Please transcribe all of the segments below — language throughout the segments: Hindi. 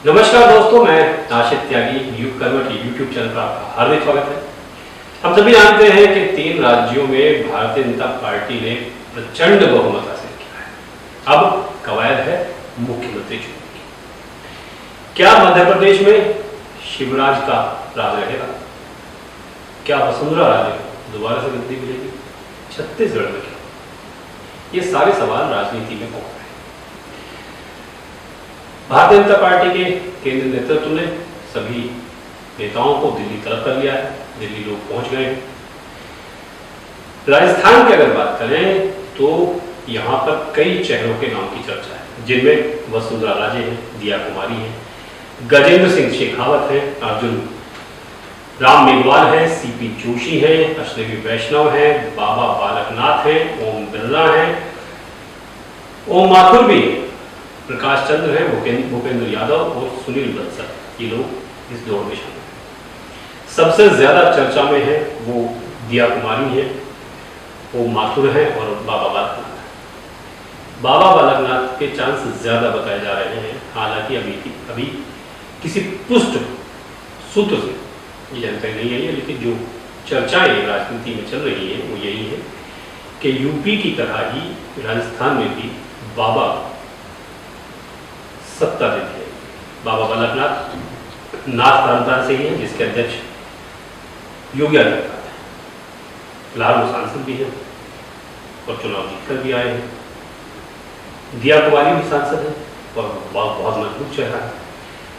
नमस्कार दोस्तों, मैं आशित त्यागी युग कर्म की यूट्यूब चैनल पर आपका हार्दिक स्वागत है। हम सभी जानते हैं कि 3 राज्यों में भारतीय जनता पार्टी ने प्रचंड बहुमत हासिल किया है। अब कवायद है मुख्यमंत्री चुनाव की। क्या मध्य प्रदेश में शिवराज का राज रहेगा? क्या वसुंधरा राजे को दोबारा से गद्दी मिलेगी? छत्तीसगढ़ में क्या? ये सारे सवाल राजनीति में पहुंच रहे हैं। भारतीय जनता पार्टी के केंद्रीय नेतृत्व ने सभी नेताओं को दिल्ली तलब कर लिया है। दिल्ली लोग पहुंच गए हैं। राजस्थान की अगर बात करें तो यहां पर कई चेहरों के नाम की चर्चा है, जिनमें वसुंधरा राजे हैं, दिया कुमारी हैं, गजेंद्र सिंह शेखावत हैं, अर्जुन राम मेघवाल हैं, सीपी जोशी हैं, अश्विनी वैष्णव हैं, बाबा बालकनाथ हैं, ओम बिरला हैं, ओम माथुर भी, प्रकाश चंद्र हैं, भूपेंद्र यादव और सुनील बंसल, ये लोग इस दौड़ में शामिल हैं। सबसे ज्यादा चर्चा में है वो दिया कुमारी है, वो माथुर है और बाबा बालकनाथ है। बाबा बालकनाथ के चांस ज्यादा बताए जा रहे हैं। हालांकि अभी किसी पुष्ट सूत्र से ये जानकारी नहीं आई है, लेकिन जो चर्चाएं राजनीति में चल रही है वो यही है कि यूपी की तरह ही राजस्थान में भी बाबा सत्ता देते हैं। बाबा बालकनाथ नाथ परंपरा से ही है, जिसके अध्यक्ष योगी आदित्यनाथ है। फिलहाल वो सांसद भी हैं और चुनाव जीतकर भी आए हैं। दिया कुमारी भी सांसद है और बहुत मजबूत चेहरा है।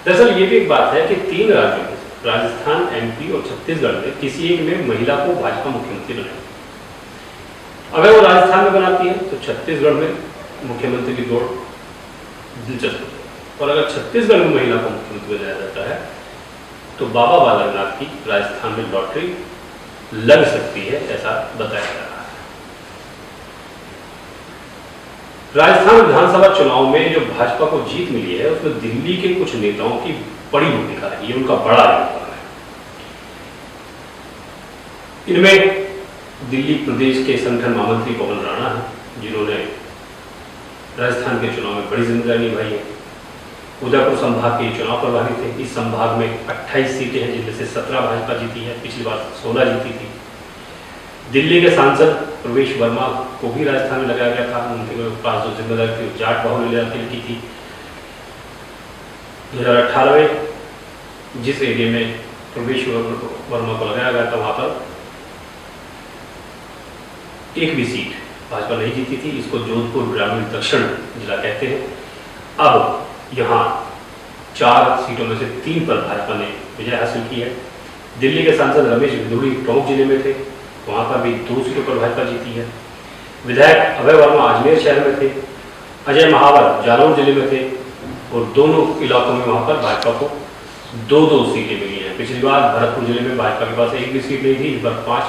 दरअसल ये भी एक बात है कि 3 राज्यों में राजस्थान, एमपी और छत्तीसगढ़ में किसी एक में महिला को भाजपा मुख्यमंत्री बनाए। अगर वो राजस्थान में बनाती है तो छत्तीसगढ़ में मुख्यमंत्री की दौड़ दिलचस्प है, और अगर छत्तीसगढ़ में महिला को मुख्यमंत्री बनाया जाता है तो बाबा बालकनाथ की राजस्थान में लॉटरी लग सकती है, ऐसा बताया जा रहा है। राजस्थान विधानसभा चुनाव में जो भाजपा को जीत मिली है उसमें दिल्ली के कुछ नेताओं की बड़ी भूमिका रही है, उनका बड़ा योगदान है। इनमें दिल्ली प्रदेश के संगठन महामंत्री पवन राणा है, जिन्होंने राजस्थान के चुनाव में बड़ी जिम्मेदारी निभाई है। उदयपुर संभाग के चुनाव प्रभारी थे। इस संभाग में 28 सीटें हैं, जिनमें से 17 भाजपा जीती है, पिछली बार 16 जीती थी। दिल्ली के सांसद प्रवेश वर्मा को भी राजस्थान में लगाया गया था। उनके पास जो जिम्मेदारी थी वो जाट बाहुल्य की थी। 2018 में जिस एरिया में प्रवेश वर्मा को लगाया गया था वहां पर एक भी सीट भाजपा नहीं जीती थी। इसको जोधपुर ग्रामीण दक्षिण जिला कहते हैं। अब यहाँ 4 सीटों में से 3 पर भाजपा ने विजय हासिल की है। दिल्ली के सांसद रमेश भिदुड़ी टोंक जिले में थे, वहां पर भी 2 सीटों पर भाजपा जीती है। विधायक अभय वर्मा अजमेर शहर में थे, अजय महावर जालौर जिले में थे, और दोनों इलाकों में वहां पर भाजपा को 2-2 सीटें मिली हैं। पिछली बार भरतपुर जिले में भाजपा के पास एक भी सीट नहीं थी, इस बार 5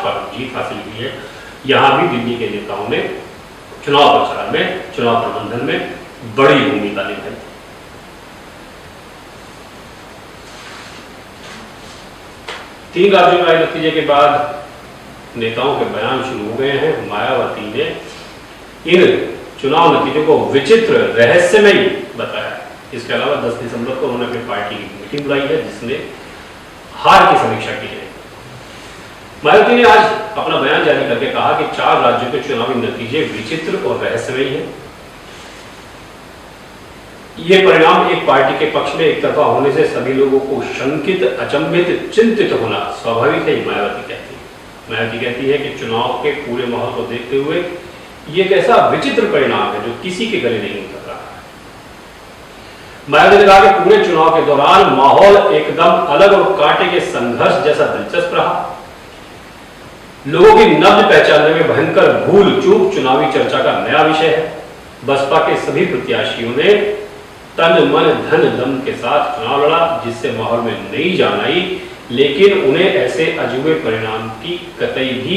पर जीत हासिल की है। यहाँ भी दिल्ली के नेताओं ने चुनाव प्रचार में, चुनाव प्रबंधन में बड़ी भूमिका निभाई। तीन राज्यों में आए नतीजे के बाद नेताओं के बयान शुरू हो गए हैं। मायावती ने इन चुनाव नतीजों को विचित्र, रहस्यमयी बताया। इसके अलावा 10 दिसंबर को उन्होंने अपनी पार्टी की मीटिंग बुलाई है, जिसमें हार की समीक्षा की है। मायावती ने आज अपना बयान जारी करके कहा कि 4 राज्यों के चुनावी नतीजे विचित्र और रहस्यमयी हैं। ये परिणाम एक पार्टी के पक्ष में एक तरफा होने से सभी लोगों को शंकित, अचंभित, चिंतित होना स्वाभाविक है, मायावती कहती है। मायावती कहती है कि चुनाव के पूरे माहौल को देखते हुए ये एक ऐसा विचित्र परिणाम है जो किसी के गले नहीं उतर रहा है। मायावती ने कहा कि पूरे चुनाव के दौरान माहौल एकदम अलग और कांटे के संघर्ष जैसा दिलचस्प रहा। लोगों की नब्ज पहचानने में भयंकर भूल चूक चुनावी चर्चा का नया विषय है। बसपा के सभी प्रत्याशियों ने तन मन धन दम के साथ चुनाव लड़ा, जिससे माहौल में नई जान आई, लेकिन उन्हें ऐसे अजूबे परिणाम की कतई भी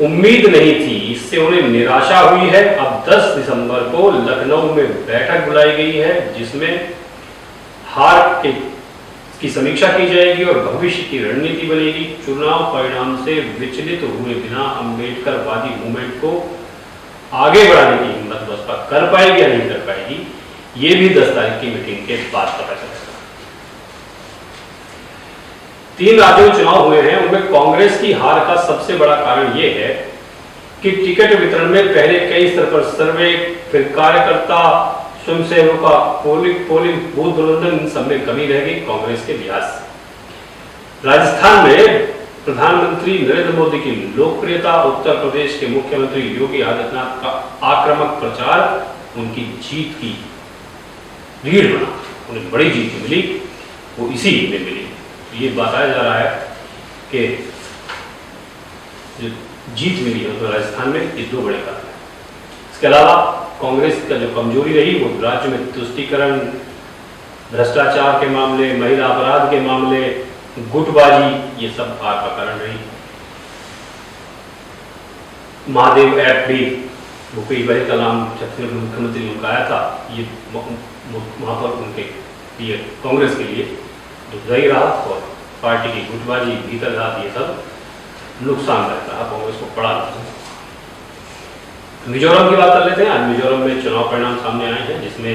उम्मीद नहीं थी। इससे उन्हें निराशा हुई है। अब 10 दिसंबर को लखनऊ में बैठक बुलाई गई है, जिसमें हार की समीक्षा की जाएगी और भविष्य की रणनीति बनेगी। चुनाव परिणाम से विचलित हुए बिना अम्बेडकरवादी मूवमेंट को आगे बढ़ाने की हिम्मत बसपा कर पाएगी या नहीं कर पाएगी, ये भी 10 तारीख की मीटिंग के बाद पता चलेगा। 3 राज्यों में चुनाव हुए हैं, उनमें कांग्रेस की हार का सबसे बड़ा कारण यह है कि टिकट वितरण में पहले कई स्तर पर सर्वे, फिर कार्यकर्ता, स्वयंसेवकों का पोलिंग बूथ प्रबंधन, इन सब में कमी रह गई कांग्रेस के लिहाज से। राजस्थान में प्रधानमंत्री नरेंद्र मोदी की लोकप्रियता, उत्तर प्रदेश के मुख्यमंत्री योगी आदित्यनाथ का आक्रामक प्रचार उनकी जीत की रीढ़ बना, उन्हें बड़ी जीत मिली, वो इसी में मिली। ये बताया जा रहा है कि जो जीत मिली है तो राजस्थान में ये 2 बड़े कारण हैं। इसके अलावा कांग्रेस का जो कमजोरी रही वो राज्य में तुष्टीकरण, भ्रष्टाचार के मामले, महिला अपराध के मामले, गुटबाजी, ये सब हार का कारण रही। महादेव ऐप भी भूपेश भाई का नाम छत्तीसगढ़ मुख्यमंत्री ने आया था, ये वहां पर उनके लिए, कांग्रेस के लिए दुखदायी रहा और पार्टी की गुटबाजी, भीतर घात, ये सब नुकसान रहता है कांग्रेस को पड़ा। मिजोरम की बात कर लेते हैं। आज मिजोरम में चुनाव परिणाम सामने आए हैं, जिसमें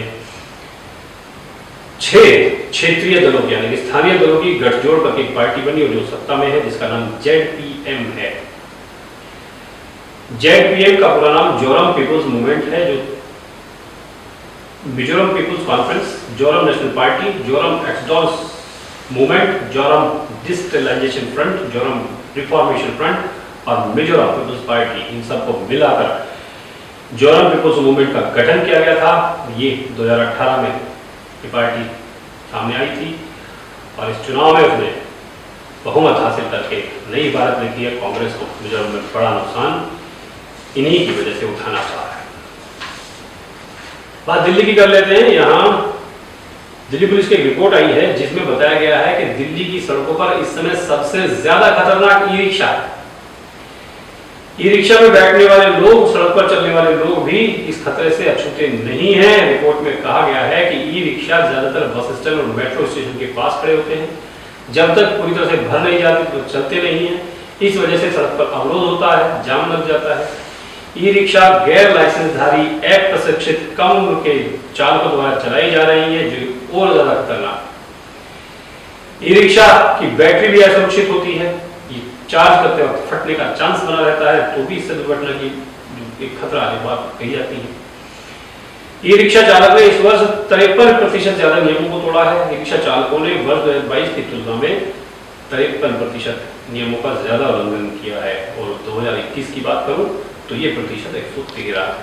6 क्षेत्रीय दलों की यानी स्थानीय दलों की गठजोड़ करके एक पार्टी बनी और जो सत्ता में है, जिसका नाम ZPM है। ZPM का पूरा नाम जोरम पीपुल्स मूवमेंट है, जो Mizoram people's conference, Zoram national party, Zoram exodus movement, Zoram digitalisation front, Zoram reformation front और मिजोरम पीपुल्स पार्टी, इन सबको मिलाकर जोरम पीपुल्स मूवमेंट का गठन किया गया था। ये 2018 में ये पार्टी सामने आई थी और इस चुनाव में उसने बहुमत हासिल करके नई भारत में किया कांग्रेस को मिजोरम में बड़ा नुकसान इन्हीं की वजह से उठाना पड़ा है। बात दिल्ली की कर लेते हैं। यहाँ दिल्ली पुलिस की एक रिपोर्ट आई है जिसमें बताया गया है कि दिल्ली की सड़कों पर इस समय सबसे ज्यादा खतरनाक ई-रिक्शा है। ई-रिक्शा में बैठने वाले लोग, सड़क पर चलने वाले लोग भी इस खतरे से अछूते नहीं हैं। रिपोर्ट में कहा गया है कि ई-रिक्शा ज्यादातर बस स्टैंड और मेट्रो स्टेशन के पास खड़े होते हैं। जब तक पूरी तरह से भर नहीं जाते तो चलते नहीं है। इस वजह से सड़क पर अवरोध होता है, जाम लग जाता है। ई-रिक्शा गैर लाइसेंसधारी, ऐप प्रशिक्षित कम उम्र के चालकों द्वारा चलाई जा रही है, जो और ज्यादा खतरनाक। ई-रिक्शा की बैटरी भी असुरक्षित होती है, ये चार्ज करते वक्त फटने का चांस बना रहता है, तो भी इससे दुर्घटना की एक खतरा है, बात कही जाती है। ई-रिक्शा चालक ने इस वर्ष 53% ज्यादा नियमों को तोड़ा है। ई-रिक्शा चालकों ने वर्ष 2022 की तुलना में 53% नियमों का ज्यादा उल्लंघन किया है और 2021 की बात करूं तो ये प्रतिशत 113 है।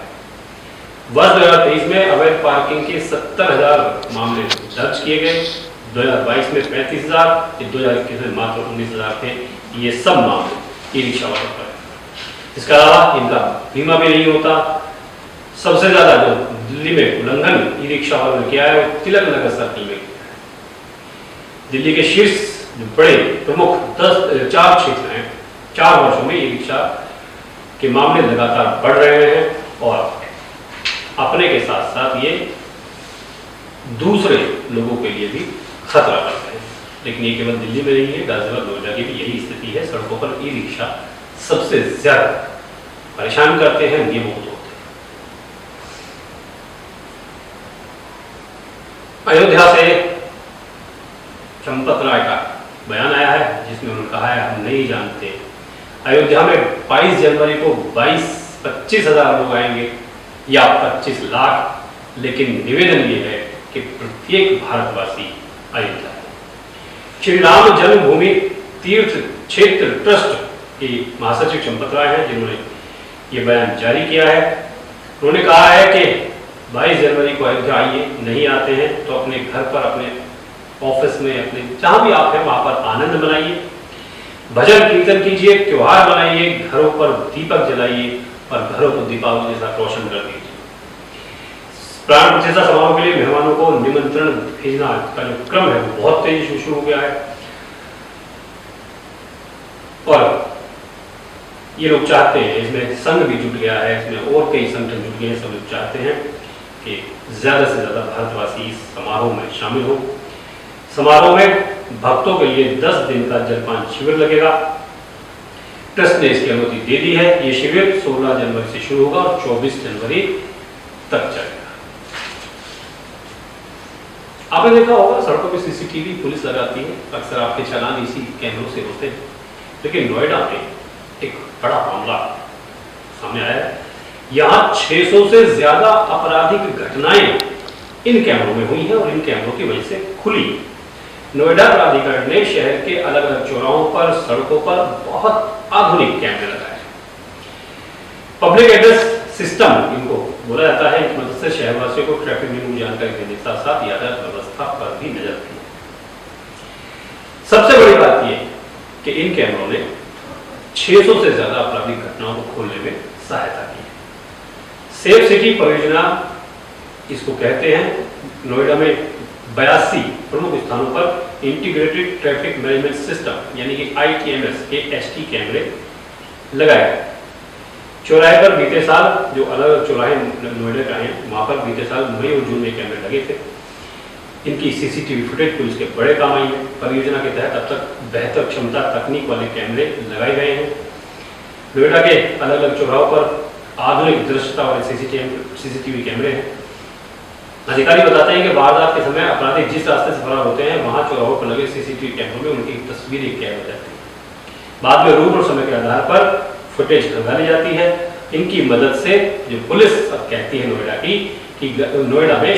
वर्ष 2023 में अवैध पार्किंग के 70,000 मामले दर्ज किए गए, 2022 में 35,000, 2021 में मात्र 19,000 थे। ये सब मामले ई-रिक्शा वालों पर है। इसके अलावा इनका बीमा भी नहीं होता। सबसे ज्यादा जो दिल्ली में उल्लंघन ई-रिक्शा वालों ने किया है वो तिलक नगर सर्किल में किया है। दिल्ली के शीर्ष जो बड़े प्रमुख 4 क्षेत्र हैं, 4 वर्षों में ई-रिक्शा के मामले लगातार बढ़ रहे हैं और अपने के साथ साथ ये दूसरे लोगों के लिए भी खतरा करते हैं। लेकिन ये केवल दिल्ली में नहीं है, गाजियाबाद, नोएडा की भी यही स्थिति है। सड़कों पर ई-रिक्शा सबसे ज्यादा परेशान करते हैं, नियमों को तोड़ते हैं। अयोध्या से चंपत राय का बयान आया है जिसमें उन्होंने कहा है हम नहीं जानते अयोध्या में 22 जनवरी को 25 हजार लोग आएंगे या 25 लाख, लेकिन निवेदन ये है कि प्रत्येक भारतवासी अयोध्या। श्री राम जन्मभूमि तीर्थ क्षेत्र ट्रस्ट की महासचिव चंपत राय हैं जिन्होंने ये बयान जारी किया है। उन्होंने कहा है कि 22 जनवरी को अयोध्या आइए, नहीं आते हैं तो अपने घर पर, अपने ऑफिस में, अपने जहां भी आप हैं वहां पर आनंद मनाइए, भजन कीर्तन कीजिए, त्योहार मनाइए, घरों पर दीपक जलाइए और घरों को दीपावली जैसा रोशन कर दीजिए। प्राण प्रतिष्ठा समारोह के लिए मेहमानों को निमंत्रण भेजना का जो क्रम है वो बहुत तेजी से शुरू हो गया है और ये लोग चाहते हैं, इसमें संघ भी जुट गया है, इसमें और कई संगठन जुट गए हैं। सब लोग चाहते हैं कि ज्यादा से ज्यादा भारतवासी इस समारोह में शामिल हो। समारोह में भक्तों के लिए 10 दिन का जलपान शिविर लगेगा। ट्रस्ट ने इसकी अनुमति दे दी है। ये शिविर 16 जनवरी से शुरू होगा और 24 जनवरी तक चलेगा। आपने देखा होगा सड़कों पे सीसीटीवी पुलिस लगाती है, अक्सर आपके चालान इसी कैमरों से होते हैं। लेकिन नोएडा में एक बड़ा मामला सामने आया है। यहाँ 600 से ज्यादा आपराधिक घटनाएं इन कैमरों में हुई हैं और इन कैमरों की वजह से खुली। नोएडा प्राधिकरण ने शहर के अलग अलग चौराहों पर, सड़कों पर बहुत आधुनिक कैमरे लगाए। पब्लिक एड्रेस सिस्टम इनको बोला जाता है। इस मदद से शहरवासियों को ट्रैफिक नियमों की जानकारी देने के साथ साथ यातायात व्यवस्था पर भी नजर रखी। सबसे बड़ी बात यह कि इन कैमरों ने 600 से ज्यादा आपराधिक घटनाओं को खोलने में सहायता की है। सेफ सिटी परियोजना इसको कहते हैं। नोएडा में 82 प्रमुख स्थानों पर इंटीग्रेटेड ट्रैफिक मैनेजमेंट सिस्टम यानी कि ITMS AST कैमरे लगाए गए। चौराहे पर बीते साल, जो अलग अलग चौराहे नोएडा का हैं, वहां पर बीते साल मई और जून में कैमरे लगे थे। इनकी सीसीटीवी फुटेज पुलिस के बड़े काम आई है। परियोजना के तहत अब तक बेहतर क्षमता तकनीक वाले कैमरे लगाए गए हैं। नोएडा के अलग अलग चौराहों पर आधुनिक दृश्यता वाले सीसीटीवी कैमरे हैं। अधिकारी बताते हैं कि वारदात के समय अपराधी जिस रास्ते से फरार होते हैं, वहां चौराहों पर लगे सीसीटीवी कैमरों में उनकी तस्वीरें कैद हो जाती है। बाद में रूट और समय के आधार पर फुटेज खंगाली ली जाती है। इनकी मदद से जो पुलिस अब कहती है नोएडा की कि नोएडा में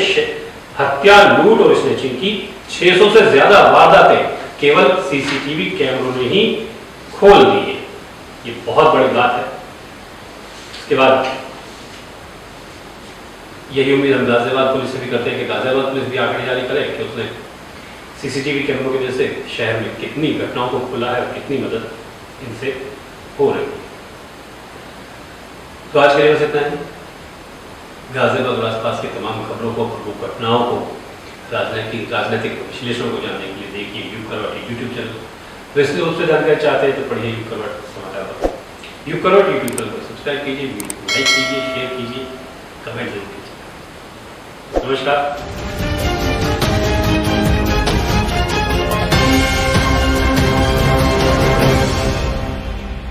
हत्या, लूट और स्नैचिंग की 600 से ज्यादा वारदातें केवल सीसीटीवी कैमरों ने ही खोल दी है। ये बहुत बड़ी बात है। इसके बाद यही उम्मीद हम गाजियाबाद पुलिस से भी करते हैं कि गाजियाबाद पुलिस भी आंकड़े जारी करे कि उसने सीसीटीवी कैमरों की वजह से शहर में कितनी घटनाओं को खुला है और कितनी मदद इनसे हो रही है। तो आज के लिए बस इतना ही। गाजियाबाद और आसपास की तमाम खबरों को, प्रमुख घटनाओं को, राजनीतिक विश्लेषण को जानने के लिए देखिए युग करवट यूट्यूब चैनल। वैसे रूप से जानकारी चाहते हैं तो पढ़िए युग करवट समाचार। युग करवट यूट्यूब चैनल को सब्सक्राइब कीजिए, लाइक कीजिए, शेयर कीजिए, कमेंट जरूर कीजिए। नमस्कार।